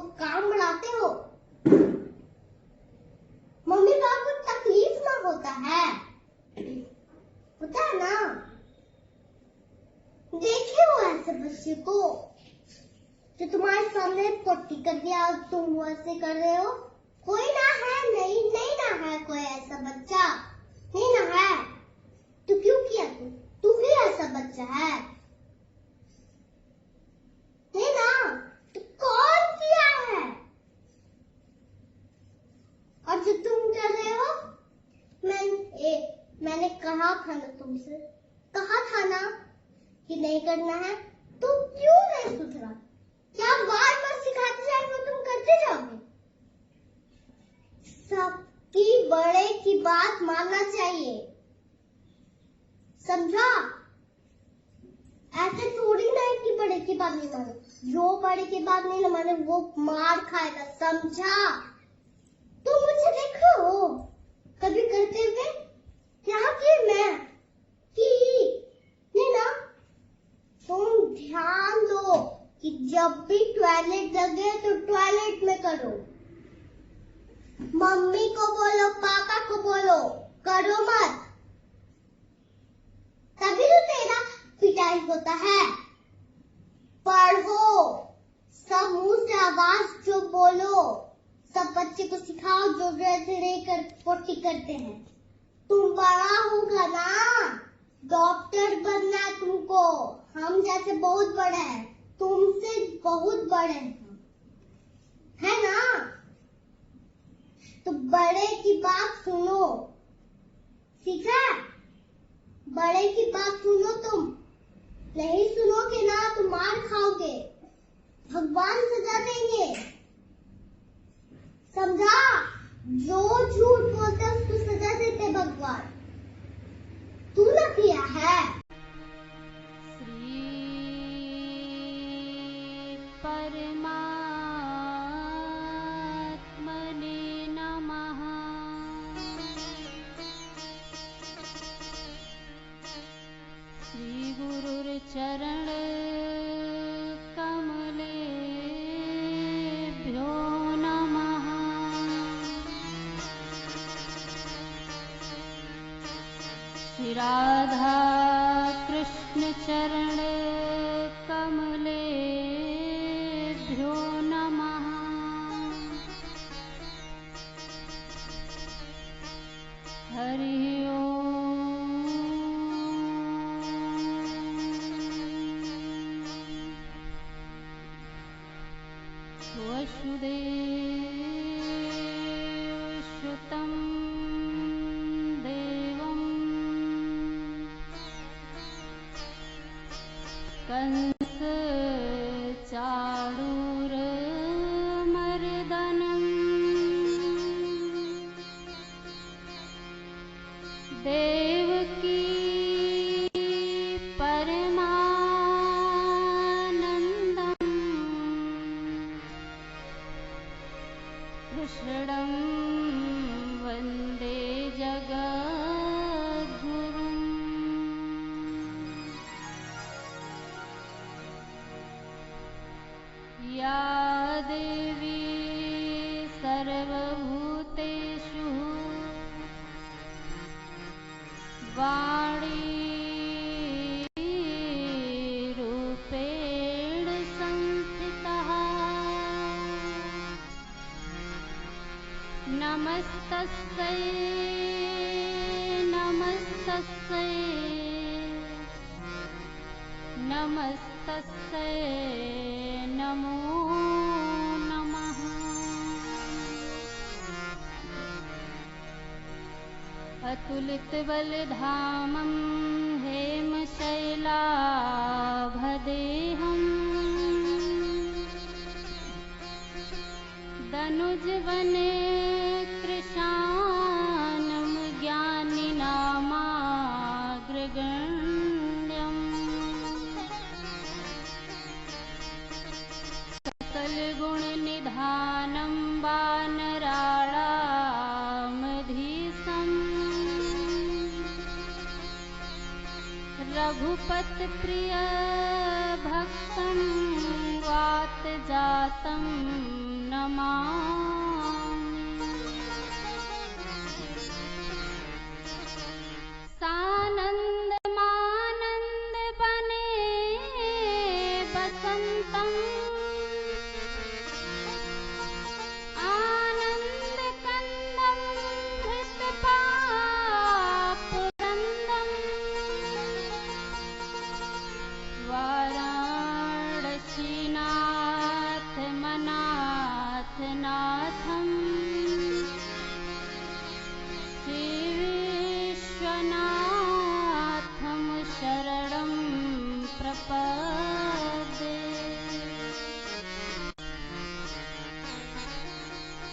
तो काम बढ़ाते हो। मम्मी पापा को तकलीफ ना होता है, पता है ना। देखे हो ऐसे बच्चे को जो तुम्हारे सामने पोटी कर दिया और तुम वो ऐसे कर रहे हो। कोई ना है, नहीं ना है कोई ऐसा बच्चा, नहीं ना है। तो क्यों किया तू भी ऐसा बच्चा है, नहीं ना। तो कौन किया है? और जो तुम कर रहे हो, मैंने कहा था ना तुमसे, कहा था ना कि नहीं करना है, तो क्यों नहीं सुधरा? क्या बार बार सिखाते जाएंगे तुम करते जाओगे? सबकी बड़े की बात मानना चाहिए, समझा? ऐसे थोड़ी ना है कि बड़े की बात नहीं माने, जो बड़े की बात नहीं माने वो मार खाएगा, समझा? तुम मुझे देखो हो कभी करते हुए? क्या की मैं की नहीं ना। तुम ध्यान दो कि जब भी टॉयलेट लगे तो टॉयलेट में करो। मम्मी को बोलो, पापा को बोलो, करो मत, तभी तो तेरा पिटाई होता है। पढ़ो, सब मुंह से आवाज जो बोलो, सब बच्चे को सिखाओ जो ऐसे नहीं कर पोटी करते हैं। तुम बड़ा होगा ना, डॉक्टर बनना है तुमको, हम जैसे बहुत बड़े हैं, तुमसे बहुत बड़े हैं, है ना। तो बड़े की बात सुनो, सीखा? बड़े की बात सुनो, तुम नहीं सुनोगे ना तो मार खाओगे, भगवान सजा देंगे, समझा? जो झूठ बोलते हैं उसको सजा देते भगवान, तू ना किया है। श्री परमात्मने नमः। श्री गुरुर्चरण कमलेभ्यो नमः। श्री राधा कृष्ण चरण कमलेभ्यो नमः। हरि ओम। वसुदेव सुतं देवं कंस चाणूरमर्दनम् देवकी परमानन्दम् कृष्णं वन्दे जगद्गुरुम्। या देवी सर्वभूतेषु वाणीरूपेण संस्थितः नमस्तस्यै नमस्तस्यै नमस्तस्यै नमो नमः। अतुलितबलधामं हेमशैलाभदेहम् दनुजवने कृशानं ज्ञानिनामाग्रगण्यम् सकलगुणनिधानं वानराणामधीशम् रघुपतिप्रियभक्तं वातजातं नमामि। सानंद मानंद बने बसंतम, आनंद कंदम धृत पापुरंदम, वाराणसीनाथ मनाथ नाथम, श्री विश्वनाथम शरणं प्रपद्ये।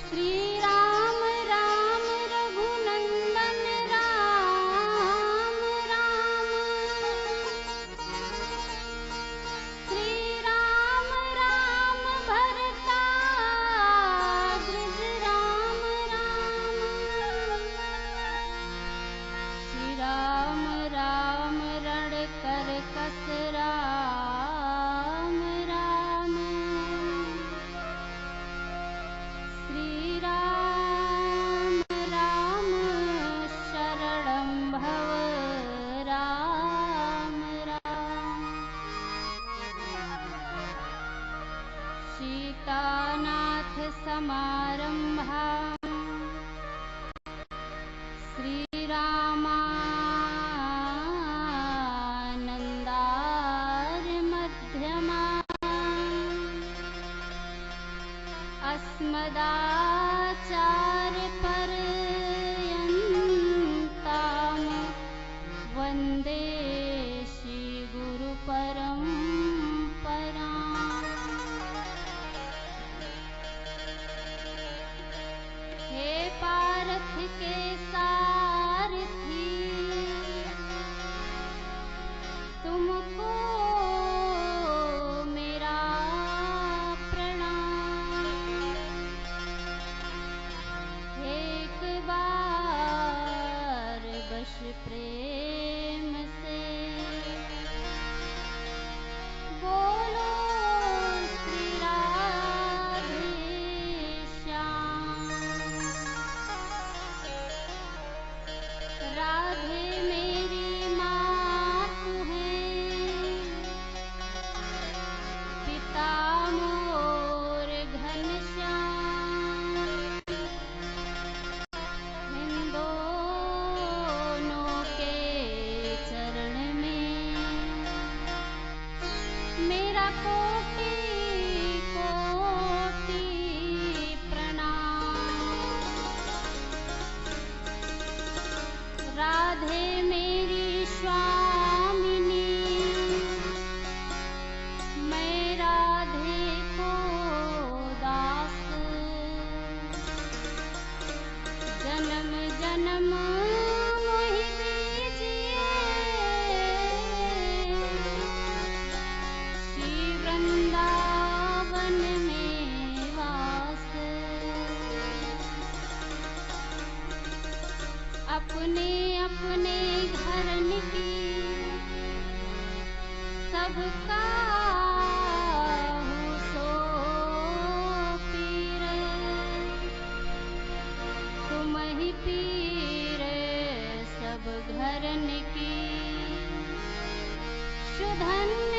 श्री राम राम रघुनंदन राम राम, श्री राम राम भरताग्रज राम राम, श्री राम राम रणकर कस राम राम, श्री राम राम शरणं भव राम राम। सीतानाथ समारंभां श्रीरामानन्दारमध्यमाम्, अस्मदाचार्यपर्यन्तां वन्दे श्रीगुरुपरम्पराम्। हे पार्थ के सारथी, तुमको मेरा प्रणाम। एक बार बस प्रेम से बोलो श्री राधे श्याम। राधे मेरी मात है, पिता मोर घनश्याम, इन दोनों के चरण में मेरा कोटि कोटि प्रणाम। राधे मेरी स्वामिनी, मैं राधे को दास, जन्म जन्म मोहि दीजिए श्री वृंदावन में वास। अपने अपने घरन की सबका हूँ सो पीर, तुम ही पीर सब घरन की। सुधन्य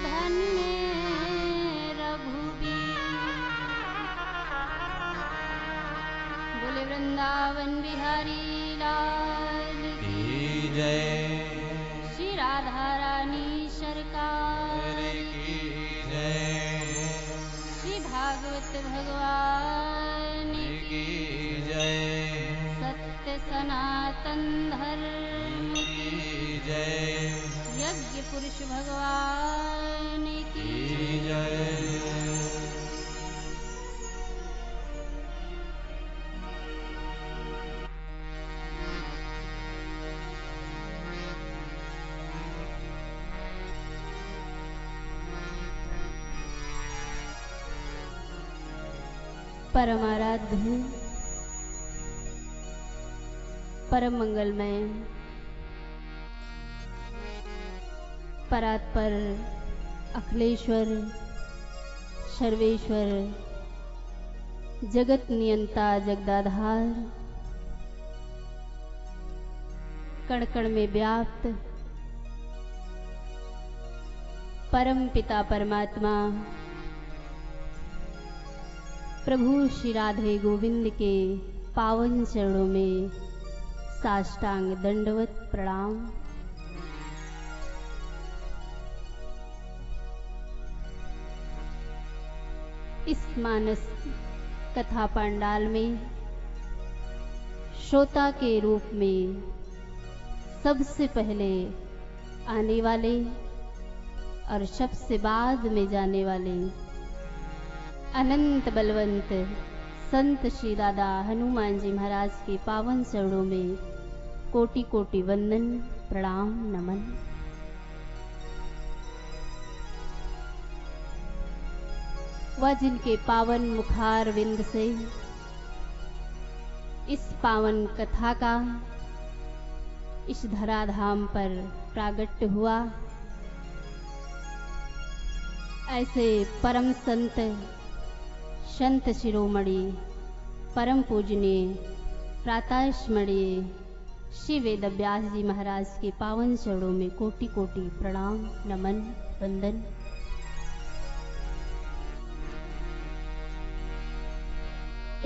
धन्य रघुबीर, बोले वृंदावन बिहारी लाल की जय, श्री राधा रानी सरकार की जय, श्री भागवत भगवान की जय, सत्य सनातन धर्म की जय, यज्ञ पुरुष भगवान की की जय। परम आराध्य, परम मंगलमय, परात्पर, अखिलेश्वर, सर्वेश्वर, जगत नियंता जगदाधार, कण कण में व्याप्त परम पिता परमात्मा प्रभु श्री राधे गोविंद के पावन चरणों में साष्टांग दंडवत प्रणाम। इस मानस कथा पंडाल में श्रोता के रूप में सबसे पहले आने वाले और सबसे बाद में जाने वाले अनंत बलवंत संत श्री दादा हनुमान जी महाराज के पावन चरणों में कोटि कोटि वंदन प्रणाम नमन। वह जिनके पावन मुखार विंद से इस पावन कथा का इस धराधाम पर प्रागट्य हुआ, ऐसे परम संत संत शिरोमणि परम पूजनीय प्रातःस्मरणीय श्री वेद व्यास जी महाराज के पावन चरणों में कोटि कोटि प्रणाम नमन वंदन।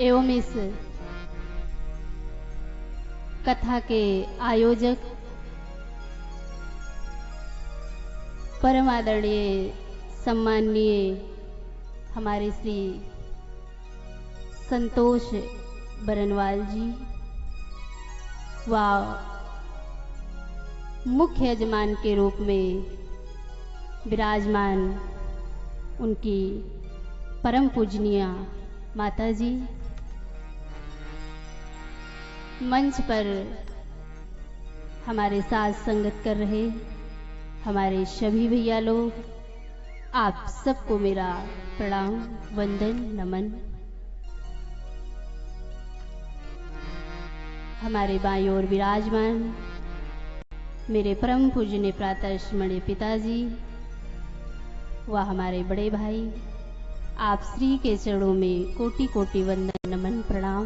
एवं इस कथा के आयोजक परम आदरणीय सम्माननीय हमारे श्री संतोष बरनवाल जी व मुख्य यजमान के रूप में विराजमान उनकी परम पूजनीय माता जी, मंच पर हमारे साथ संगत कर रहे हमारे सभी भैया लोग, आप सबको मेरा प्रणाम वंदन नमन। हमारे बाईं ओर विराजमान मेरे परम पूजनीय प्रातःस्मरणीय पिताजी व हमारे बड़े भाई, आप श्री के चरणों में कोटि कोटि वंदन नमन प्रणाम।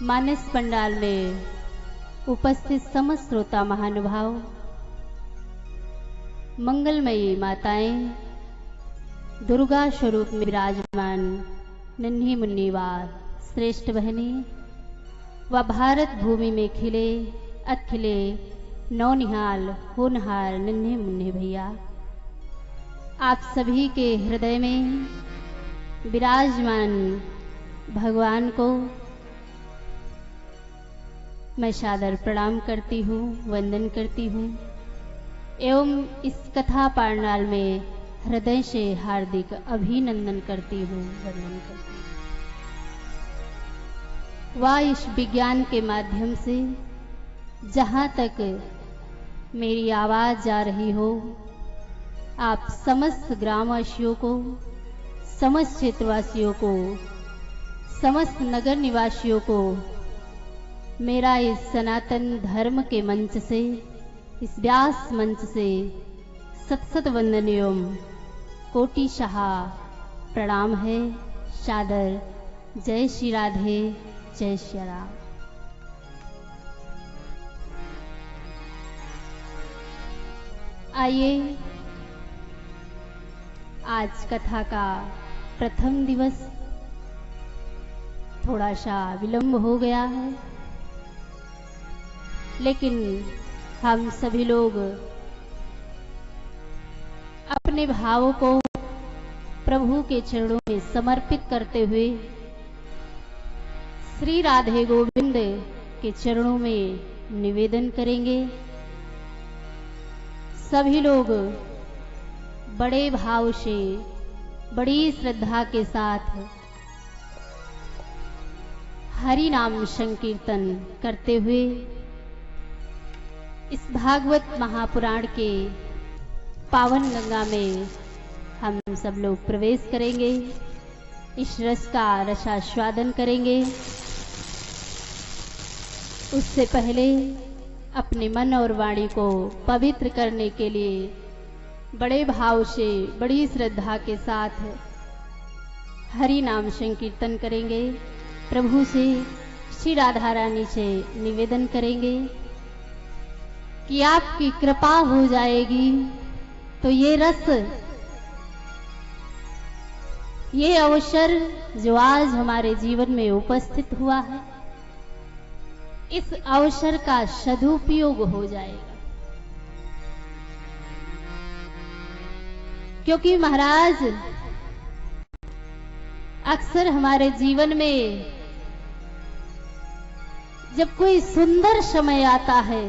मानस पंडाल में उपस्थित समस्त श्रोता महानुभाव, मंगलमयी माताएं, दुर्गा स्वरूप में विराजमान नन्ही मुन्नी व श्रेष्ठ बहनें व भारत भूमि में खिले अखिले नौनिहाल होनहार नन्हे मुन्ने भैया, आप सभी के हृदय में विराजमान भगवान को मैं सादर प्रणाम करती हूँ, वंदन करती हूँ एवं इस कथा पंडाल में हृदय से हार्दिक अभिनंदन करती हूँ, वंदन करती हूँ। वह इस विज्ञान के माध्यम से जहाँ तक मेरी आवाज जा रही हो, आप समस्त ग्रामवासियों को, समस्त क्षेत्रवासियों को, समस्त नगर निवासियों को मेरा इस सनातन धर्म के मंच से, इस व्यास मंच से सत सत वंदन एवं कोटि शाह प्रणाम है, सादर जय श्री राधे, जय श्री राम। आइए, आज कथा का प्रथम दिवस थोड़ा सा विलंब हो गया है, लेकिन हम सभी लोग अपने भावों को प्रभु के चरणों में समर्पित करते हुए श्री राधे गोविंद के चरणों में निवेदन करेंगे। सभी लोग बड़े भाव से, बड़ी श्रद्धा के साथ हरि नाम संकीर्तन करते हुए इस भागवत महापुराण के पावन गंगा में हम सब लोग प्रवेश करेंगे, इस रस का रसास्वादन करेंगे। उससे पहले अपने मन और वाणी को पवित्र करने के लिए बड़े भाव से, बड़ी श्रद्धा के साथ हरि नाम संकीर्तन करेंगे। प्रभु से, श्री राधा रानी से निवेदन करेंगे कि आपकी कृपा हो जाएगी तो ये रस, ये अवसर जो आज हमारे जीवन में उपस्थित हुआ है, इस अवसर का सदुपयोग हो जाएगा। क्योंकि महाराज अक्सर हमारे जीवन में जब कोई सुंदर समय आता है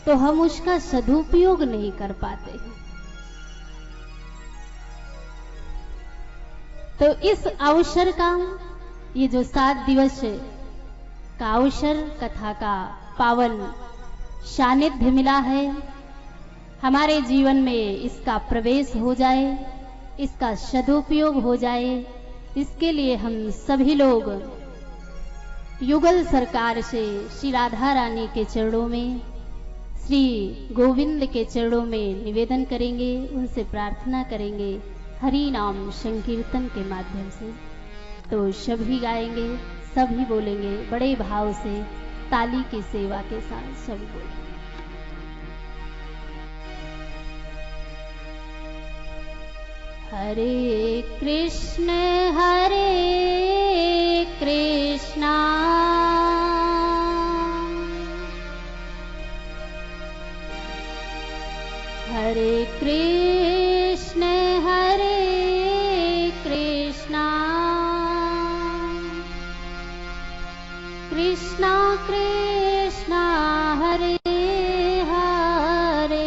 तो हम उसका सदुपयोग नहीं कर पाते। तो इस अवसर का, ये जो 7 दिवस का अवसर, कथा का पावन सानिध्य मिला है, हमारे जीवन में इसका प्रवेश हो जाए, इसका सदुपयोग हो जाए, इसके लिए हम सभी लोग युगल सरकार से श्री राधा रानी के चरणों में, श्री गोविंद के चरणों में निवेदन करेंगे, उनसे प्रार्थना करेंगे हरि नाम संकीर्तन के माध्यम से। तो सभी गाएंगे, सभी बोलेंगे बड़े भाव से, ताली की सेवा के साथ सभी बोलेंगे। हरे कृष्ण हरे कृष्ण कृष्णा कृष्णा हरे हरे,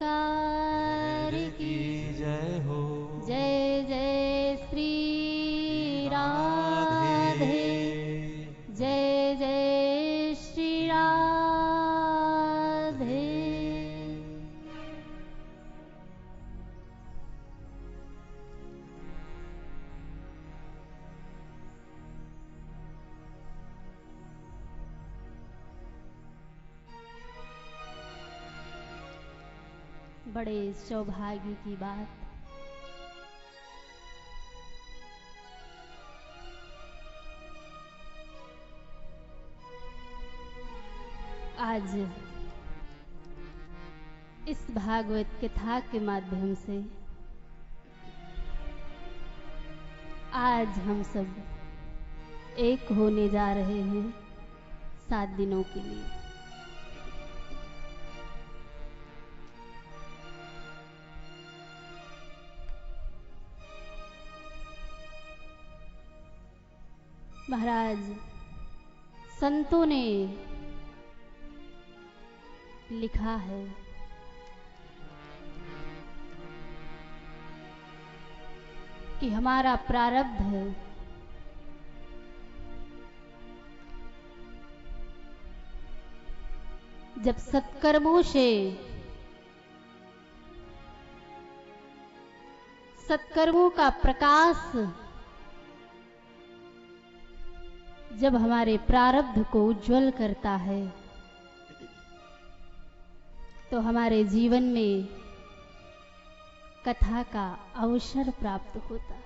सरकार की जय हो। जय जय श्री राधे जय जय श्री राधे। बड़े सौभाग्य की बात, आज इस भागवत कथा के माध्यम से आज हम सब एक होने जा रहे हैं 7 दिनों के लिए। महाराज संतों ने लिखा है कि हमारा प्रारब्ध है जब सत्कर्मों से सत्कर्मों का प्रकाश जब हमारे प्रारब्ध को उज्जवल करता है तो हमारे जीवन में कथा का अवसर प्राप्त होता है।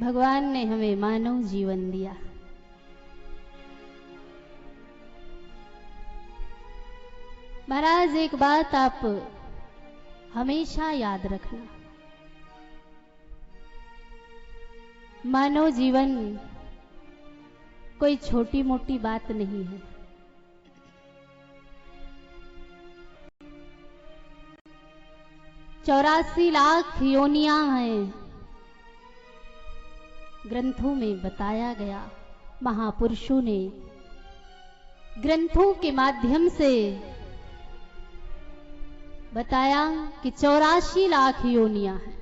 भगवान ने हमें मानव जीवन दिया। महाराज एक बात आप हमेशा याद रखना, मानव जीवन कोई छोटी मोटी बात नहीं है। चौरासी लाख योनियां हैं, ग्रंथों में बताया गया, महापुरुषों ने ग्रंथों के माध्यम से बताया कि 84 लाख योनियां हैं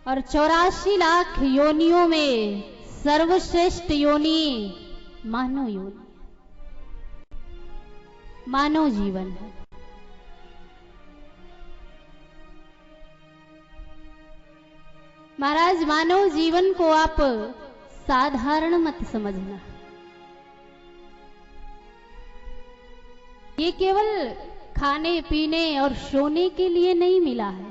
और 84 लाख योनियों में सर्वश्रेष्ठ योनि मानव योनि, मानव जीवन है। महाराज मानव जीवन को आप साधारण मत समझना, ये केवल खाने पीने और सोने के लिए नहीं मिला है।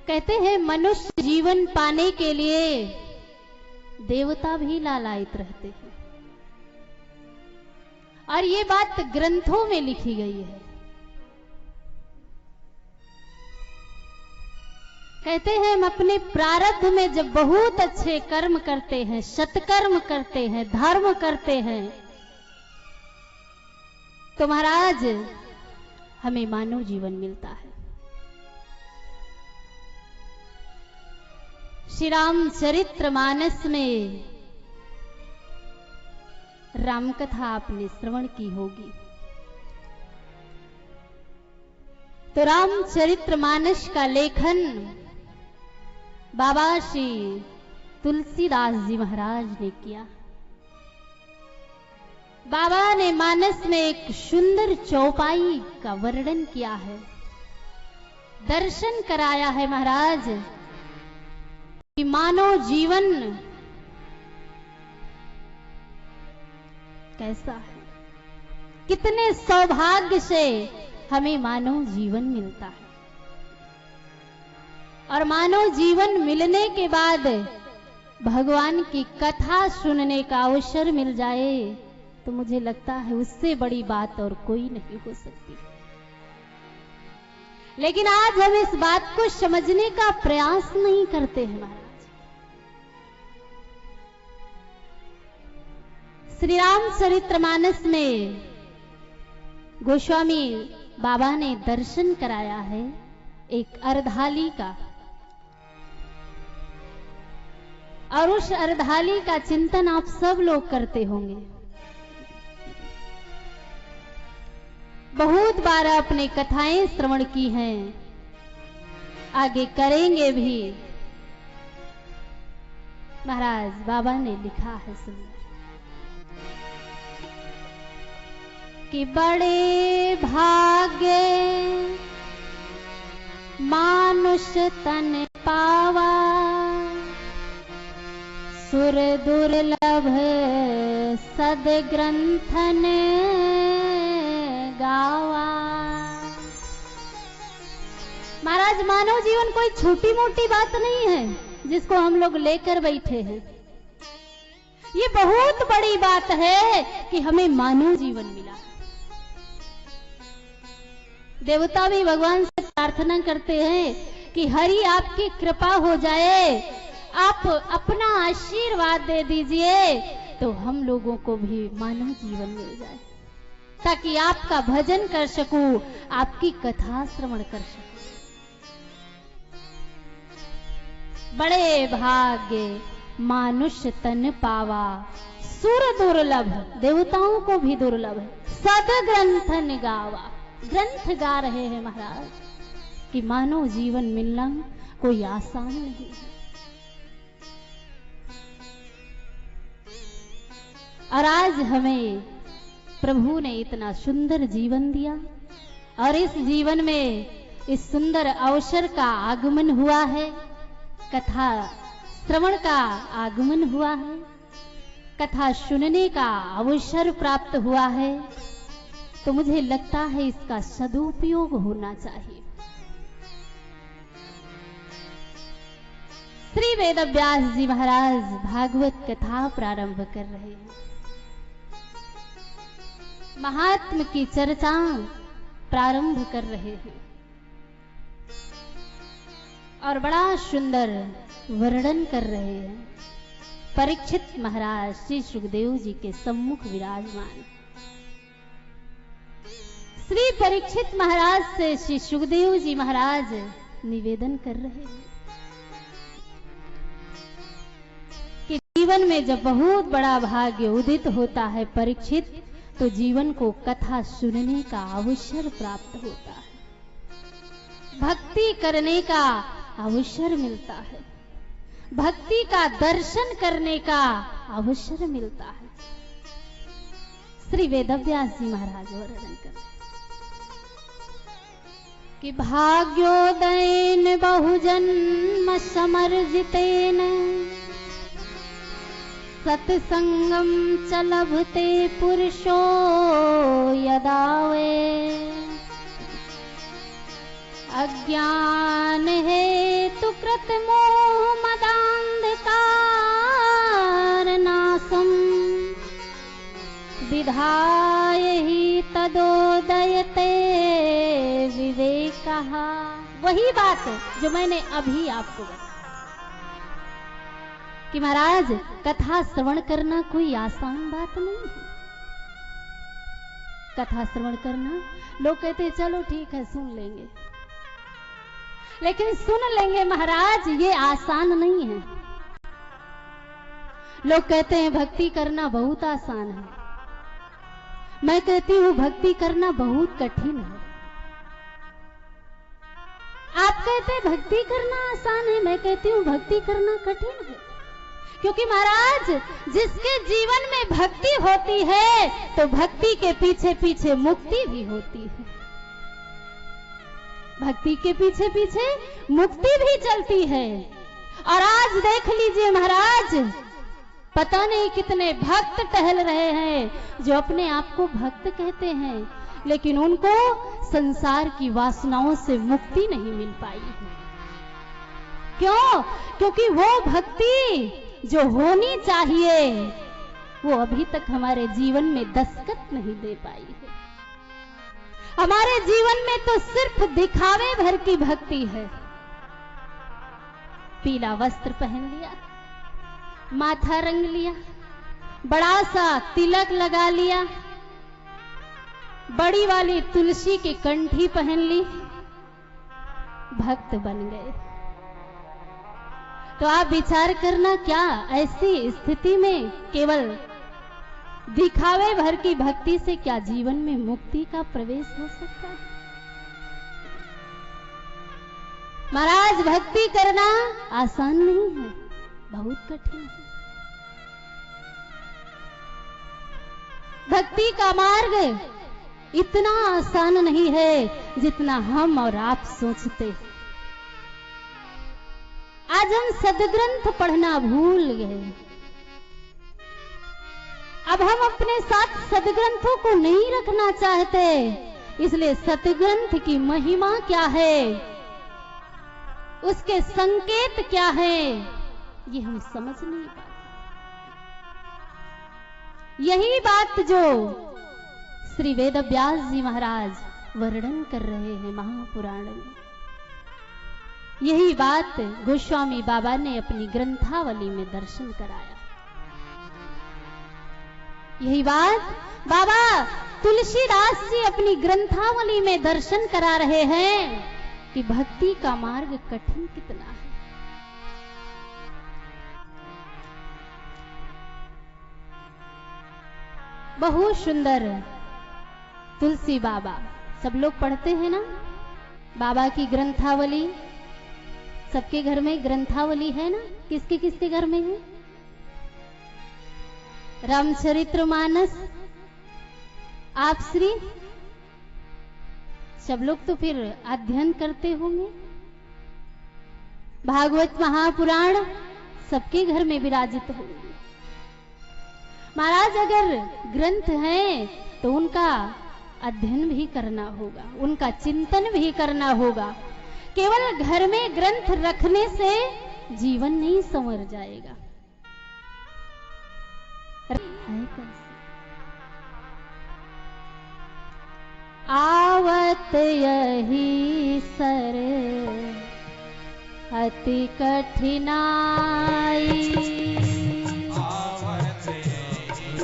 कहते हैं मनुष्य जीवन पाने के लिए देवता भी लालायित रहते हैं और ये बात ग्रंथों में लिखी गई है। कहते हैं हम अपने प्रारब्ध में जब बहुत अच्छे कर्म करते हैं, सत्कर्म करते हैं, धर्म करते हैं, तो महाराज हमें मानव जीवन मिलता है। श्री रामचरितमानस में रामकथा आपने श्रवण की होगी। तो रामचरितमानस का लेखन बाबा श्री तुलसीदास जी महाराज ने किया। बाबा ने मानस में एक सुंदर चौपाई का वर्णन किया है, दर्शन कराया है महाराज कि मानव जीवन कैसा है, कितने सौभाग्य से हमें मानव जीवन मिलता है। और मानव जीवन मिलने के बाद भगवान की कथा सुनने का अवसर मिल जाए तो मुझे लगता है उससे बड़ी बात और कोई नहीं हो सकती। लेकिन आज हम इस बात को समझने का प्रयास नहीं करते हैं महाराज। श्री रामचरितमानस में गोस्वामी बाबा ने दर्शन कराया है एक अर्धाली का। और उस अर्धाली का चिंतन आप सब लोग करते होंगे। बहुत बार आपने कथाएं श्रवण की हैं, आगे करेंगे भी। महाराज बाबा ने लिखा है सुंदर कि बड़े भाग्य मानुष तन पावा, सुर दुर्लभ सदग्रंथन गावा। महाराज मानव जीवन कोई छोटी मोटी बात नहीं है जिसको हम लोग लेकर बैठे हैं। ये बहुत बड़ी बात है कि हमें मानव जीवन मिला। देवता भी भगवान से प्रार्थना करते हैं कि हरि आपकी कृपा हो जाए, आप अपना आशीर्वाद दे दीजिए तो हम लोगों को भी मानव जीवन मिल जाए, ताकि आपका भजन कर सकूं, आपकी कथा श्रवण कर सकूं। बड़े भाग्य मानुष तन पावा, सुर दुर्लभ, देवताओं को भी दुर्लभ है, सद ग्रंथन गावा, ग्रंथ गा रहे हैं महाराज कि मानव जीवन मिलना कोई आसान नहीं है। और आज हमें प्रभु ने इतना सुंदर जीवन दिया और इस जीवन में इस सुंदर अवसर का आगमन हुआ है, कथा श्रवण का आगमन हुआ है, कथा सुनने का अवसर प्राप्त हुआ है, तो मुझे लगता है इसका सदुपयोग होना चाहिए। श्री वेदव्यास जी महाराज भागवत कथा प्रारंभ कर रहे हैं। महात्म की चर्चा प्रारंभ कर रहे हैं और बड़ा सुंदर वर्णन कर रहे हैं। परीक्षित महाराज श्री सुखदेव जी के सम्मुख विराजमान। श्री परीक्षित महाराज से श्री सुखदेव जी महाराज निवेदन कर रहे हैं कि जीवन में जब बहुत बड़ा भाग्य उदित होता है परीक्षित, तो जीवन को कथा सुनने का अवसर प्राप्त होता है, भक्ति करने का अवसर मिलता है, भक्ति का दर्शन करने का अवसर मिलता है। श्री वेदव्यास जी महाराज वर्णन करते कि भाग्योदयन बहुजन्म समर्जितेन सत्संगम च लभते पुरुषो यदावे, अज्ञान हेतु कृत मोह मदांधकार नासम, विधाय ही तदोदयते विवेकः। वही बात जो मैंने अभी आपको बताई कि महाराज कथा श्रवण करना कोई आसान बात नहीं है। कथा श्रवण करना, लोग कहते हैं चलो ठीक है सुन लेंगे, लेकिन सुन लेंगे महाराज ये आसान नहीं है। लोग कहते हैं भक्ति करना बहुत आसान है, मैं कहती हूं भक्ति करना बहुत कठिन है। आप कहते हैं भक्ति करना आसान है, मैं कहती हूं भक्ति करना कठिन है। क्योंकि महाराज जिसके जीवन में भक्ति होती है तो भक्ति के पीछे पीछे मुक्ति भी होती है, भक्ति के पीछे पीछे मुक्ति भी चलती है। और आज देख लीजिए महाराज, पता नहीं कितने भक्त टहल रहे हैं जो अपने आप को भक्त कहते हैं, लेकिन उनको संसार की वासनाओं से मुक्ति नहीं मिल पाई है। क्यों? क्योंकि वो भक्ति जो होनी चाहिए वो अभी तक हमारे जीवन में दस्तक नहीं दे पाई है। हमारे जीवन में तो सिर्फ दिखावे भर की भक्ति है। पीला वस्त्र पहन लिया, माथा रंग लिया, बड़ा सा तिलक लगा लिया, बड़ी वाली तुलसी की कंठी पहन ली, भक्त बन गए। तो आप विचार करना, क्या ऐसी स्थिति में केवल दिखावे भर की भक्ति से क्या जीवन में मुक्ति का प्रवेश हो सकता है? महाराज, भक्ति करना आसान नहीं है, बहुत कठिन है। भक्ति का मार्ग इतना आसान नहीं है जितना हम और आप सोचते हैं। आज हम सदग्रंथ पढ़ना भूल गए। अब हम अपने साथ सदग्रंथों को नहीं रखना चाहते, इसलिए सदग्रंथ की महिमा क्या है, उसके संकेत क्या है, ये हम समझ नहीं पाते। यही बात जो श्री वेद व्यास जी महाराज वर्णन कर रहे हैं महापुराण में, यही बात गोस्वामी बाबा ने अपनी ग्रंथावली में दर्शन कराया। यही बात बाबा तुलसीदास जी अपनी ग्रंथावली में दर्शन करा रहे हैं कि भक्ति का मार्ग कठिन कितना है। बहुत सुंदर तुलसी बाबा, सब लोग पढ़ते हैं ना बाबा की ग्रंथावली। सबके घर में ग्रंथावली है ना? किसके किसके घर में है? रामचरितमानस, आप श्री, सब लोग तो फिर अध्ययन करते होंगे। भागवत महापुराण सबके घर में विराजित होंगे। महाराज, अगर ग्रंथ हैं तो उनका अध्ययन भी करना होगा, उनका चिंतन भी करना होगा। केवल घर में ग्रंथ रखने से जीवन नहीं संवर जाएगा। आवत यही सर अति कठिनाई, आवत यही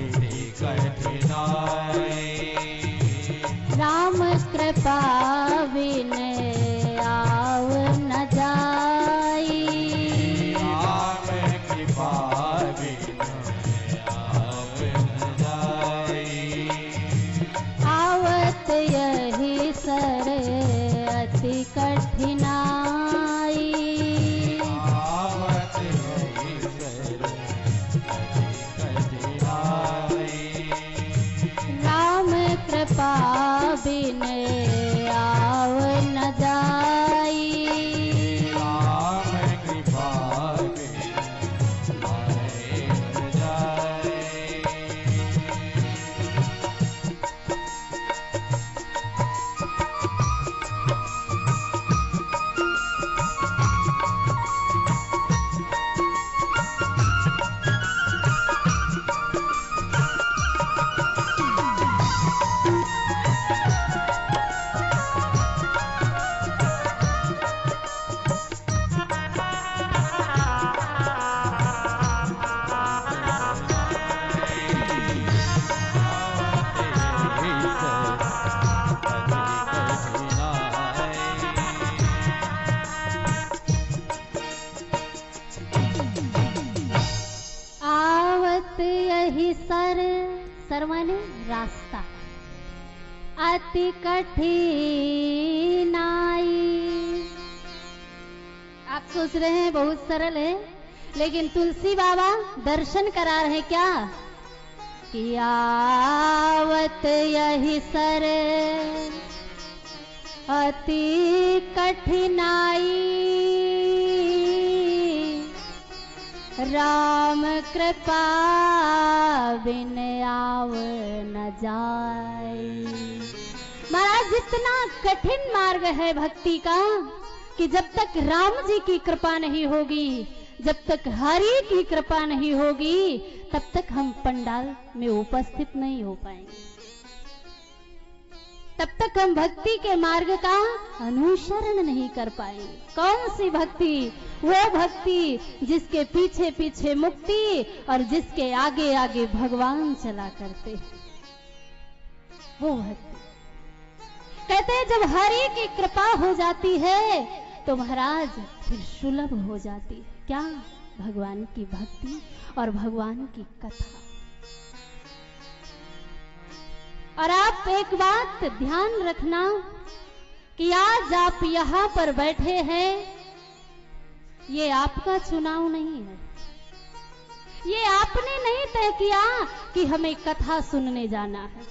अति कठिनाई, राम कृपा बिन आव न जाई, राम कृपा बिन आव न जाई, आवत यही सर अति कठिनाई, आवत यही सर अति कठिनाई, राम कृपा बिन आव न जाई, राम कृपा बिन आव न जाई। आवत यही सर, सर माने रास्ता, अति कठिनाई। आप सोच रहे हैं बहुत सरल है, लेकिन तुलसी बाबा दर्शन करा रहे क्या कि आवत यही सर अति कठिनाई, राम कृपा बिन आव न जाए। महाराज, जितना कठिन मार्ग है भक्ति का कि जब तक राम जी की कृपा नहीं होगी, जब तक हरि की कृपा नहीं होगी, तब तक हम पंडाल में उपस्थित नहीं हो पाएंगे, तब तक हम भक्ति के मार्ग का अनुसरण नहीं कर पाएंगे। कौन सी भक्ति? वो भक्ति जिसके पीछे पीछे मुक्ति और जिसके आगे आगे भगवान चला करते, वो भक्ति। कहते हैं जब हरि की कृपा हो जाती है तो महाराज फिर सुलभ हो जाती है। क्या? भगवान की भक्ति और भगवान की कथा। और आप एक बात ध्यान रखना कि आज आप यहां पर बैठे हैं, ये आपका चुनाव नहीं है। ये आपने नहीं तय किया कि हमें कथा सुनने जाना है।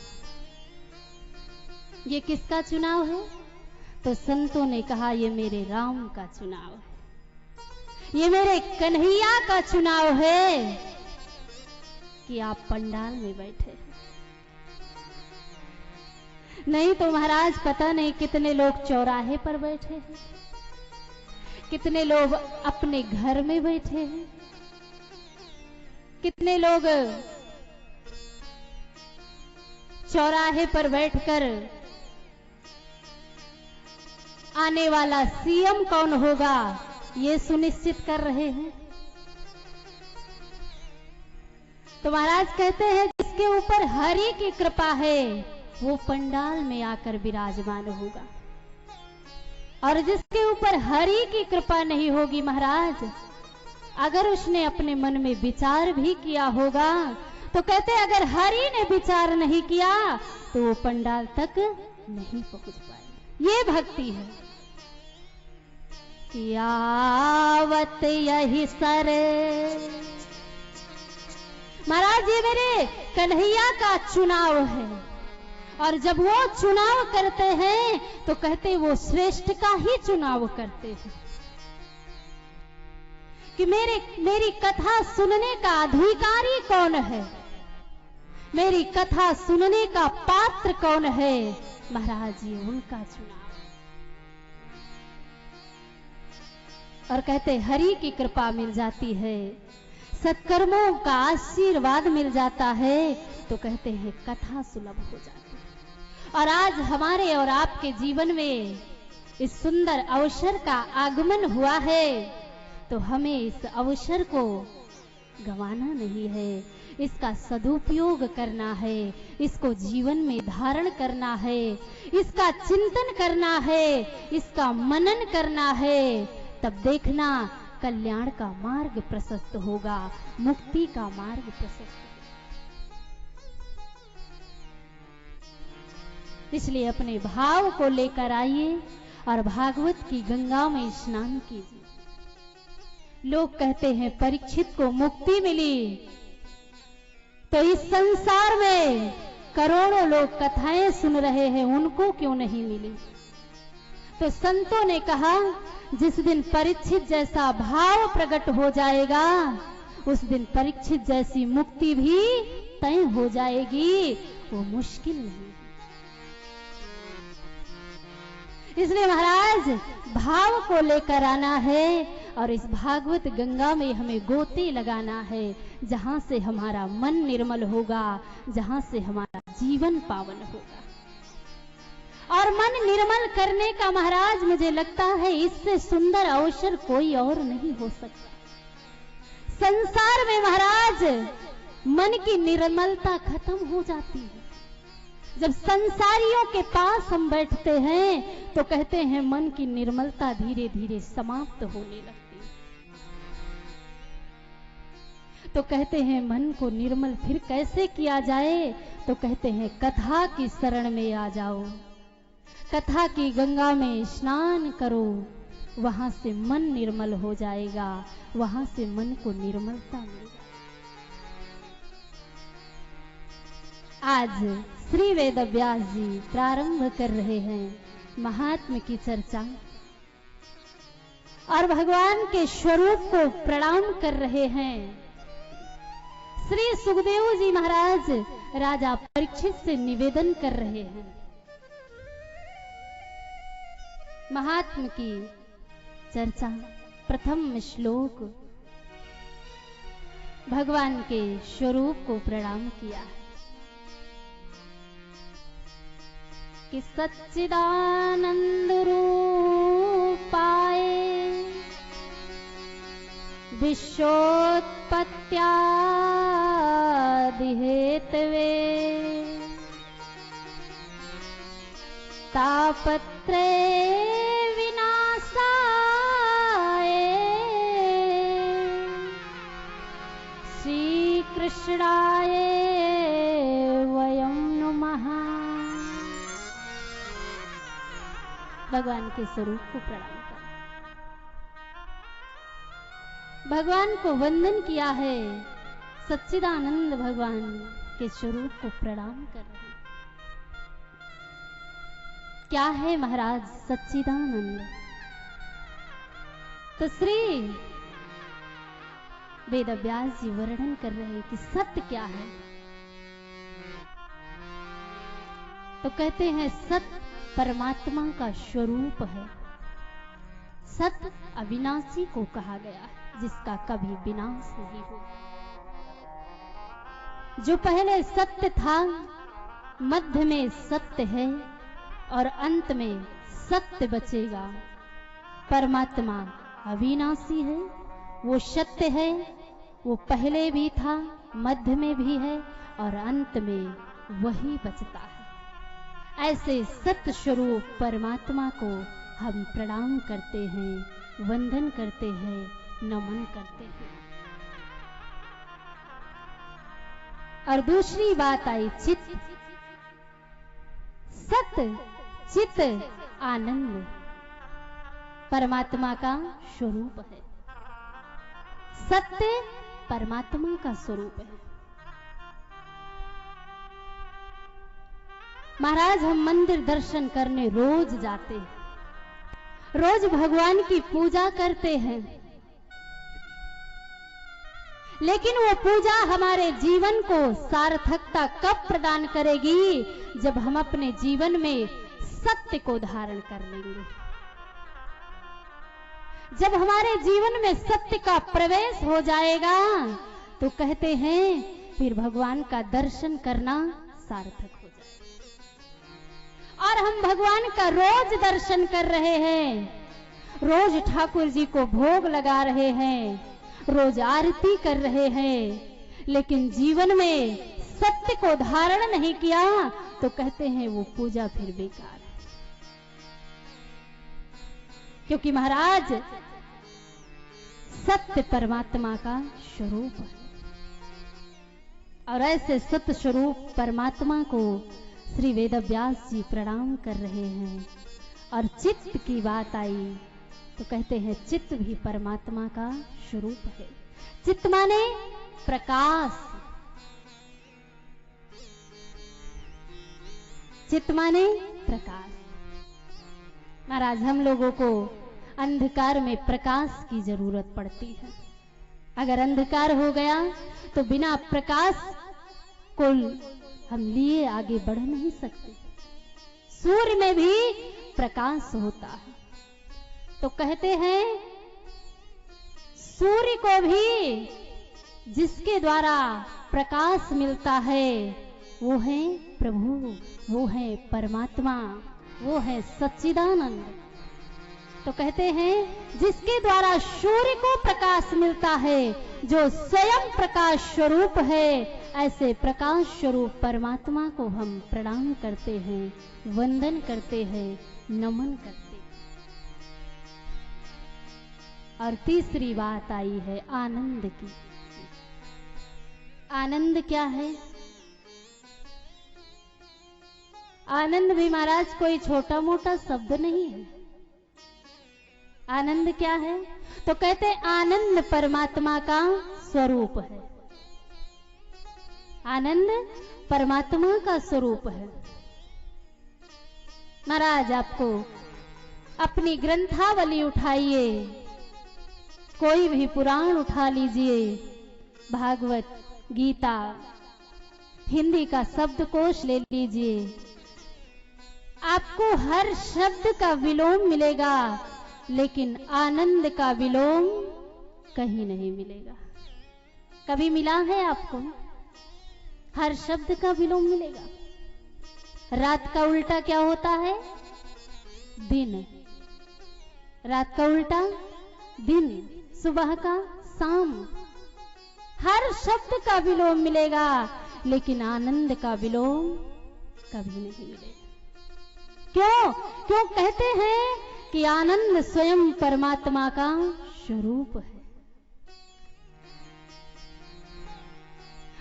ये किसका चुनाव है? तो संतों ने कहा ये मेरे राम का चुनाव है, ये मेरे कन्हैया का चुनाव है कि आप पंडाल में बैठे हैं। नहीं तो महाराज पता नहीं कितने लोग चौराहे पर बैठे हैं, कितने लोग अपने घर में बैठे हैं, कितने लोग चौराहे पर बैठकर आने वाला सीएम कौन होगा ये सुनिश्चित कर रहे हैं। तो महाराज कहते हैं जिसके ऊपर हरि की कृपा है वो पंडाल में आकर विराजमान होगा, और जिसके ऊपर हरि की कृपा नहीं होगी महाराज, अगर उसने अपने मन में विचार भी किया होगा तो कहते अगर हरि ने विचार नहीं किया तो वो पंडाल तक नहीं पहुंच पाए। ये भक्ति है कि आवत यही सर। महाराज ये मेरे कन्हैया का चुनाव है, और जब वो चुनाव करते हैं तो कहते वो श्रेष्ठ का ही चुनाव करते हैं कि मेरी कथा सुनने का अधिकारी कौन है, मेरी कथा सुनने का पात्र कौन है। महाराज ये उनका चुनाव। और कहते हरि की कृपा मिल जाती है, सत्कर्मों का आशीर्वाद मिल जाता है, तो कहते हैं कथा सुलभ हो जाती है। और आज हमारे और आपके जीवन में इस सुंदर अवसर का आगमन हुआ है, तो हमें इस अवसर को गंवाना नहीं है, इसका सदुपयोग करना है, इसको जीवन में धारण करना है, इसका चिंतन करना है, इसका मनन करना है। तब देखना कल्याण का मार्ग प्रशस्त होगा, मुक्ति का मार्ग प्रशस्त होगा। इसलिए अपने भाव को लेकर आइए और भागवत की गंगा में स्नान कीजिए। लोग कहते हैं परीक्षित को मुक्ति मिली, तो इस संसार में करोड़ों लोग कथाएं सुन रहे हैं, उनको क्यों नहीं मिली? तो संतों ने कहा जिस दिन परीक्षित जैसा भाव प्रकट हो जाएगा, उस दिन परीक्षित जैसी मुक्ति भी तय हो जाएगी। वो मुश्किल नहीं। इसलिए महाराज भाव को लेकर आना है और इस भागवत गंगा में हमें गोते लगाना है, जहां से हमारा मन निर्मल होगा, जहां से हमारा जीवन पावन होगा। और मन निर्मल करने का महाराज मुझे लगता है इससे सुंदर अवसर कोई और नहीं हो सकता। संसार में महाराज मन की निर्मलता खत्म हो जाती है। जब संसारियों के पास हम बैठते हैं तो कहते हैं मन की निर्मलता धीरे धीरे समाप्त होने लगती है। तो कहते हैं मन को निर्मल फिर कैसे किया जाए? तो कहते हैं कथा की शरण में आ जाओ, कथा की गंगा में स्नान करो, वहां से मन निर्मल हो जाएगा, वहां से मन को निर्मलता मिल जाएगी। आज श्री वेदव्यास जी प्रारंभ कर रहे हैं महात्म की चर्चा और भगवान के स्वरूप को प्रणाम कर रहे हैं। श्री सुखदेव जी महाराज राजा परीक्षित से निवेदन कर रहे हैं। महात्म की चर्चा प्रथम श्लोक भगवान के स्वरूप को प्रणाम किया कि सच्चिदानंद रूपाय विश्वोत्पत्त्यादि हेतवे तापत्रय विनाशाय कृष्णाय वयं नुमः। भगवान के स्वरूप को प्रणाम कर, भगवान को वंदन किया है, सच्चिदानंद भगवान के स्वरूप को प्रणाम कर रहे हैं। क्या है महाराज सच्चिदानंद? तो श्री वेदव्यास जी वर्णन कर रहे हैं कि सत्य क्या है। तो कहते हैं सत्य परमात्मा का स्वरूप है। सत्य अविनाशी को कहा गया है, जिसका कभी विनाश नहीं हो। जो पहले सत्य था, मध्य में सत्य है और अंत में सत्य बचेगा। परमात्मा अविनाशी है, वो सत्य है, वो पहले भी था, मध्य में भी है और अंत में वही बचता है। ऐसे सत्य स्वरूप परमात्मा को हम प्रणाम करते हैं, वंदन करते हैं, नमन करते हैं। और दूसरी बात आई चित्त। सत्य चित्त आनंद परमात्मा का स्वरूप है। सत्य परमात्मा का स्वरूप है। महाराज हम मंदिर दर्शन करने रोज जाते हैं, रोज भगवान की पूजा करते हैं, लेकिन वो पूजा हमारे जीवन को सार्थकता कब प्रदान करेगी? जब हम अपने जीवन में सत्य को धारण कर लेंगे। जब हमारे जीवन में सत्य का प्रवेश हो जाएगा तो कहते हैं फिर भगवान का दर्शन करना सार्थक हो जाएगा। और हम भगवान का रोज दर्शन कर रहे हैं, रोज ठाकुर जी को भोग लगा रहे हैं, रोज आरती कर रहे हैं, लेकिन जीवन में सत्य को धारण नहीं किया तो कहते हैं वो पूजा फिर बेकार है। क्योंकि महाराज सत्य परमात्मा का स्वरूप है और ऐसे सत्य स्वरूप परमात्मा को श्री वेदव्यास जी प्रणाम कर रहे हैं। और चित्त की बात आई तो कहते हैं चित्त भी परमात्मा का स्वरूप है। चित्त माने प्रकाश, चित्त माने प्रकाश। महाराज हम लोगों को अंधकार में प्रकाश की जरूरत पड़ती है। अगर अंधकार हो गया तो बिना प्रकाश को हम लिए आगे बढ़ नहीं सकते। सूर्य में भी प्रकाश होता है। तो कहते हैं सूर्य को भी जिसके द्वारा प्रकाश मिलता है वो है प्रभु, वो है परमात्मा, वो है सच्चिदानंद। तो कहते हैं जिसके द्वारा सूर्य को प्रकाश मिलता है, जो स्वयं प्रकाश स्वरूप है, ऐसे प्रकाश स्वरूप परमात्मा को हम प्रणाम करते हैं, वंदन करते हैं, नमन करते हैं। और तीसरी बात आई है आनंद की। आनंद क्या है? आनंद भी महाराज कोई छोटा मोटा शब्द नहीं है। आनंद क्या है? तो कहते हैं आनंद परमात्मा का स्वरूप है। आनंद परमात्मा का स्वरूप है। महाराज आपको अपनी ग्रंथावली उठाइए, कोई भी पुराण उठा लीजिए, भागवत, गीता, हिंदी का शब्दकोश ले लीजिए, आपको हर शब्द का विलोम मिलेगा, लेकिन आनंद का विलोम कहीं नहीं मिलेगा। कभी मिला है आपको? हर शब्द का विलोम मिलेगा। रात का उल्टा क्या होता है? दिन। रात का उल्टा दिन, सुबह का शाम। हर शब्द का विलोम मिलेगा, लेकिन आनंद का विलोम कभी नहीं मिलेगा। क्यों? क्यों कहते हैं कि आनंद स्वयं परमात्मा का स्वरूप है।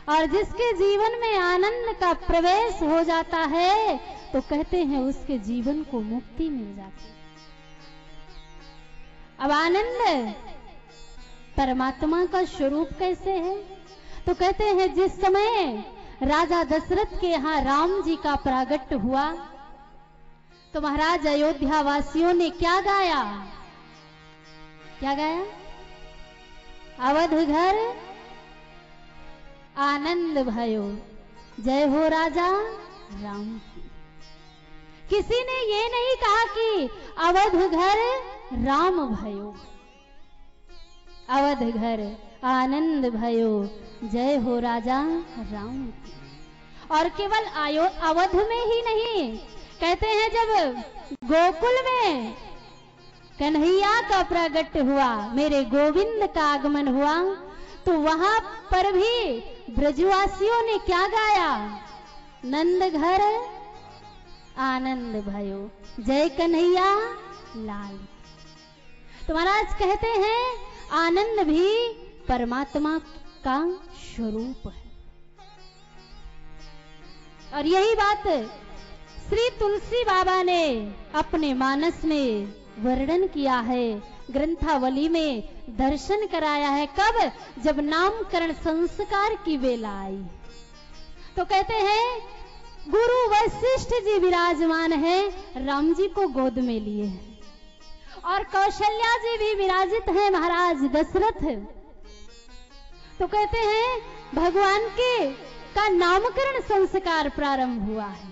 और जिसके जीवन में आनंद का प्रवेश हो जाता है तो कहते हैं उसके जीवन को मुक्ति मिल जाती है। अब आनंद परमात्मा का स्वरूप कैसे है? तो कहते हैं जिस समय राजा दशरथ के यहाँ राम जी का प्रागट्य हुआ तो महाराज अयोध्या वासियों ने क्या गाया? क्या गाया? अवध घर आनंद भयो, जय हो राजा राम की। किसी ने ये नहीं कहा कि अवध घर राम भयो, अवध घर आनंद भयो, जय हो राजा राम की। और केवल अवध में ही नहीं, कहते हैं जब गोकुल में कन्हैया का प्रागट्य हुआ, मेरे गोविंद का आगमन हुआ, तो वहां पर भी ब्रजवासियों ने क्या गाया? नंद घर आनंद भयो, जय कन्हैया लाल। तो महाराज कहते हैं आनंद भी परमात्मा का स्वरूप है। और यही बात श्री तुलसी बाबा ने अपने मानस में वर्णन किया है, ग्रंथावली में दर्शन कराया है। कब? जब नामकरण संस्कार की वेला आई तो कहते हैं गुरु वशिष्ठ जी विराजमान है, राम जी को गोद में लिए हैं और कौशल्या जी भी विराजित है, महाराज दशरथ। तो कहते हैं भगवान के का नामकरण संस्कार प्रारंभ हुआ है।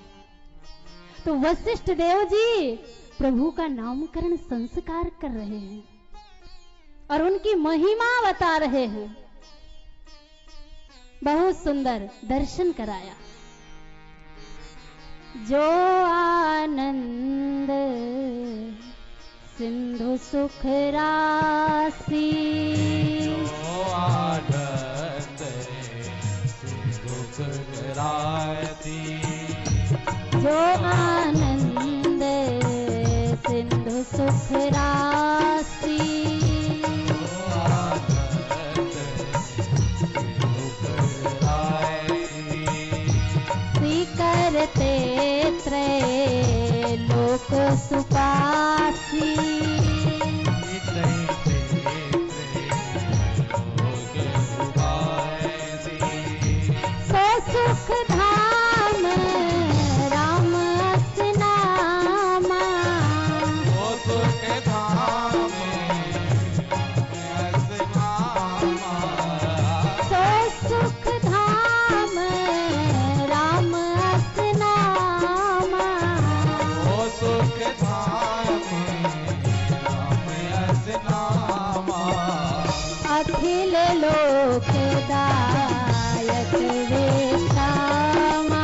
तो वशिष्ठ देव जी प्रभु का नामकरण संस्कार कर रहे हैं और उनकी महिमा बता रहे हैं। बहुत सुंदर दर्शन कराया। जो आनंद सिंधु सुख राशि, जो आनंद सिंधु सुख राशि, जो आनंद सिंधु सुख राशि, जो आनंद सिंधु सुख राशि, स्वीकरते त्रैलोक सुपासी, सो सुख धाम राम असनामा, ओ सुख धाम सो सुख धाम राम असनामा, ओ सुख धाम राम असनामा, अखिल लोक दायक विश्रामा,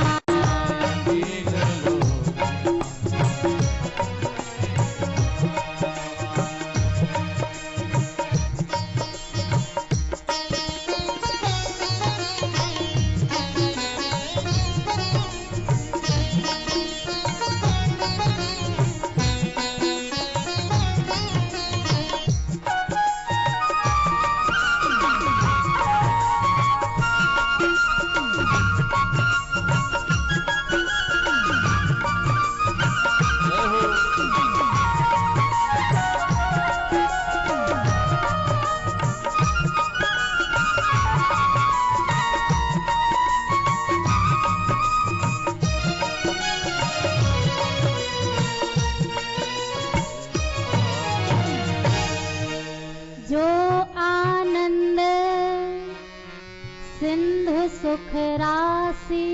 जो आनंद सिंधु सुख राशि,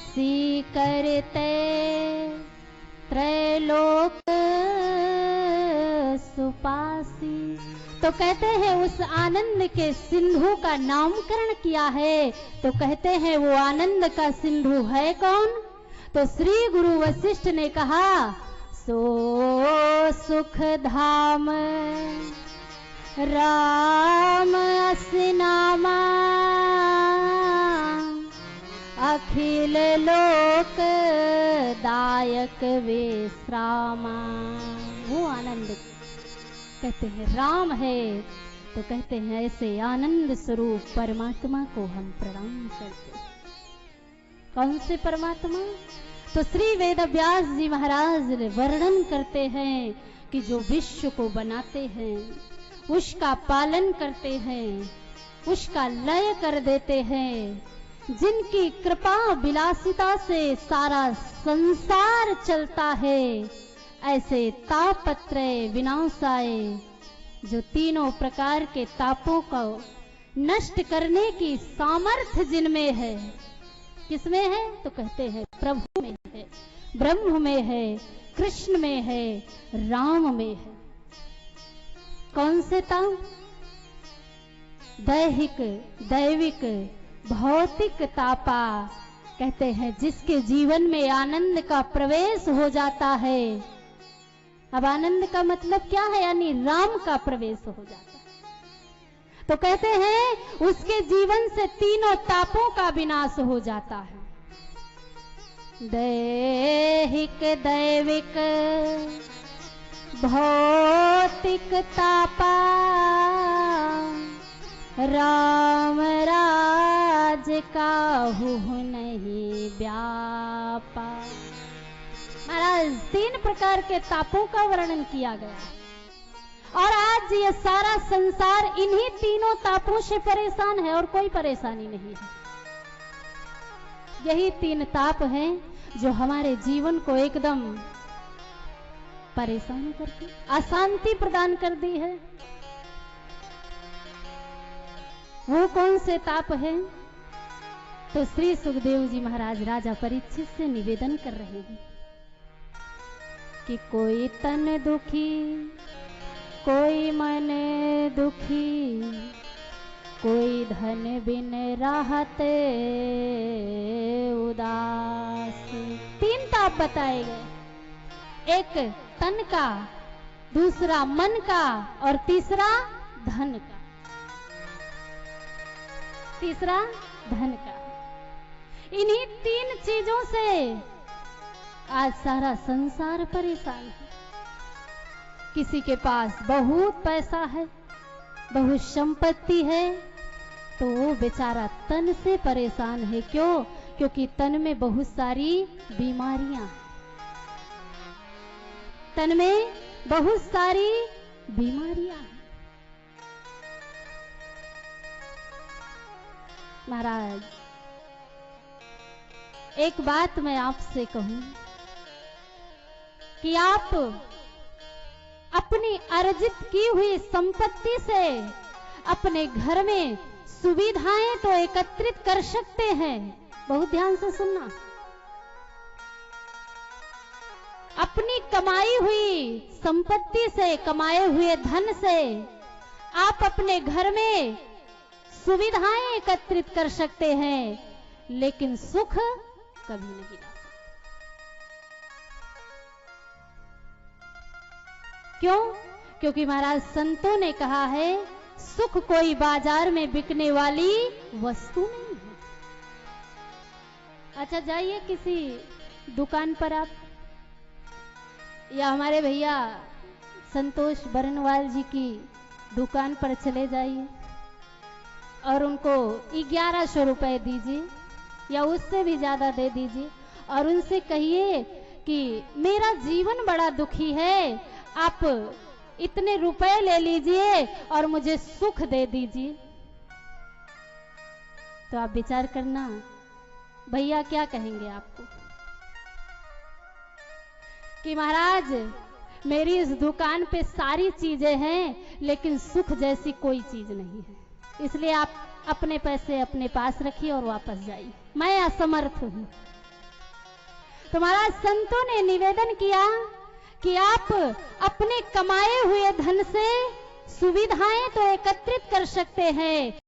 स्वीकरते त्रैलोक सुपासी। तो कहते हैं उस आनंद के सिंधु का नामकरण किया है। तो कहते हैं वो आनंद का सिंधु है कौन? तो श्री गुरु वशिष्ठ ने कहा सो सुख धाम राम असनामा, अखिल लोक दायक विश्रामा। वो आनंद कहते हैं राम है तो कहते हैं ऐसे आनंद स्वरूप परमात्मा को हम प्रणाम करते हैं। कौन से परमात्मा? तो श्री वेदव्यास जी महाराज वर्णन करते हैं कि जो विश्व को बनाते हैं, उसका पालन करते हैं, उसका लय कर देते हैं, जिनकी कृपा विलासिता से सारा संसार चलता है, ऐसे तापत्रय विनाशाय, जो तीनों प्रकार के तापों को नष्ट करने की सामर्थ्य जिनमें है। किसमें है? तो कहते हैं प्रभु में है, ब्रह्म में है, कृष्ण में है, राम में है। कौन से ताप? दैहिक, दैविक, भौतिक तापा। कहते हैं जिसके जीवन में आनंद का प्रवेश हो जाता है। अब आनंद का मतलब क्या है? यानी राम का प्रवेश हो जाता है। तो कहते हैं उसके जीवन से तीनों तापों का विनाश हो जाता है। दैहिक, दैविक, भौतिक तापा, राम राज काहू नहीं व्यापा। महाराज तीन प्रकार के तापों का वर्णन किया गया और आज ये सारा संसार इन्हीं तीनों तापों से परेशान है और कोई परेशानी नहीं है। यही तीन ताप हैं जो हमारे जीवन को एकदम परेशान करके अशांति प्रदान कर दी है। वो कौन से ताप हैं? तो श्री सुखदेव जी महाराज राजा परीक्षित से निवेदन कर रहे हैं कि कोई तन दुखी, कोई मन दुखी, कोई धन बिन रहते उदास। तीन ताप बताए गए, एक तन का, दूसरा मन का और तीसरा धन का। तीसरा धन का। इन्हीं तीन चीजों से आज सारा संसार परेशान है। किसी के पास बहुत पैसा है, बहुत संपत्ति है, तो वो बेचारा तन से परेशान है। क्यों? क्योंकि तन में बहुत सारी बीमारियां हैं। तन में बहुत सारी बीमारियां हैं। महाराज एक बात मैं आपसे कहूं कि आप अपनी अर्जित की हुई संपत्ति से अपने घर में सुविधाएं तो एकत्रित कर सकते हैं। बहुत ध्यान से सुनना। अपनी कमाई हुई संपत्ति से, कमाए हुए धन से आप अपने घर में सुविधाएं एकत्रित कर सकते हैं, लेकिन सुख कभी नहीं ला सकते। क्यों? क्योंकि महाराज संतों ने कहा है सुख कोई बाजार में बिकने वाली वस्तु नहीं है। अच्छा जाइए किसी दुकान पर आप, या हमारे भैया संतोष बरनवाल जी की दुकान पर चले जाइए और उनको 1100 रुपए दीजिए या उससे भी ज्यादा दे दीजिए और उनसे कहिए कि मेरा जीवन बड़ा दुखी है, आप इतने रुपए ले लीजिए और मुझे सुख दे दीजिए। तो आप विचार करना भैया क्या कहेंगे आपको कि महाराज मेरी इस दुकान पे सारी चीजें हैं लेकिन सुख जैसी कोई चीज नहीं है, इसलिए आप अपने पैसे अपने पास रखिए और वापस जाइए, मैं असमर्थ हूं। तो महाराज संतों ने निवेदन किया कि आप अपने कमाए हुए धन से सुविधाएं तो एकत्रित कर सकते हैं,